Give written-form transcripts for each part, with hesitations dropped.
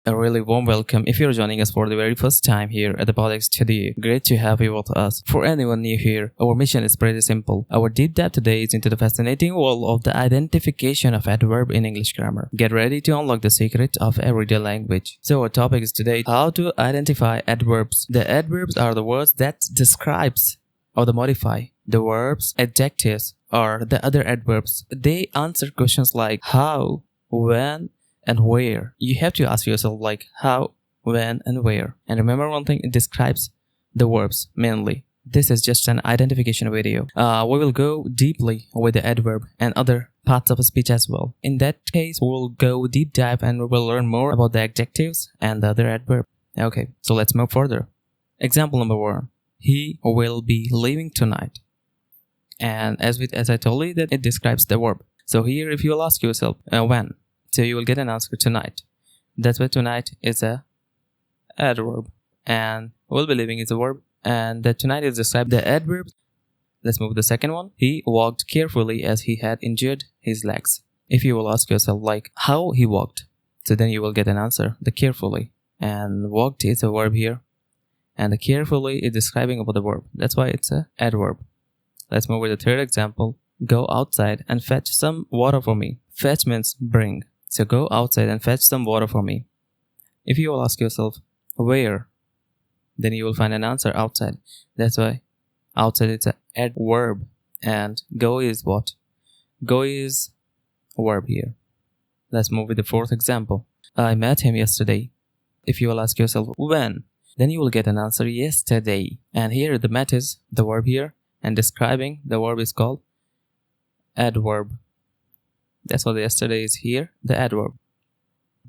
A really warm welcome if you're joining us for the very first time here at the PodX studio. Great to have you with us. For anyone new here, our mission is pretty simple. Our deep dive today is into the fascinating world of the identification of adverb in English grammar. Get ready to unlock the secret of everyday language. So our topic is today how to identify adverbs. The adverbs are the words that describes or the modify the verbs, adjectives, or the other adverbs. They answer questions like how, when, and where. You have to ask yourself like how, when, and where. And remember one thing, it describes the verbs mainly. This is just an identification video. We will go deeply with the adverb and other parts of speech as well. In that case, we will go deep dive and we will learn more about the adjectives and the other adverb. Okay, so let's move further. Example number 1. He will be leaving tonight. And as I told you that it describes the verb. So here if you will ask yourself when. So you will get an answer tonight. That's why tonight is a adverb and will be living is a verb, and that tonight is described the adverb. Let's move to the second one. He walked carefully as he had injured his legs. If you will ask yourself like how he walked, so then you will get an answer, the carefully, and walked is a verb here, and the carefully is describing about the verb. That's why it's a adverb. Let's move with the third example. Go outside and fetch some water for me. Fetch means bring. So go outside and fetch some water for me. If you will ask yourself where, then you will find an answer outside. That's why outside is an adverb and go is what? Go is a verb here. Let's move with the fourth example. I met him yesterday. If you will ask yourself when, then you will get an answer yesterday. And here the met is the verb here, and describing the verb is called adverb. That's what the yesterday is here, the adverb.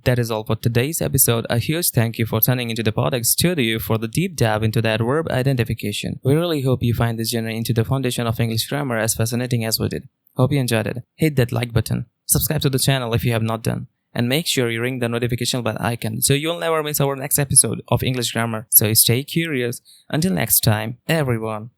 That is all for today's episode. A huge thank you for tuning into the PodX studio for the deep dive into the adverb identification. We really hope you find this journey into the foundation of English grammar as fascinating as we did. Hope you enjoyed it. Hit that like button. Subscribe to the channel if you have not done. And make sure you ring the notification bell icon so you'll never miss our next episode of English grammar. So stay curious. Until next time, everyone.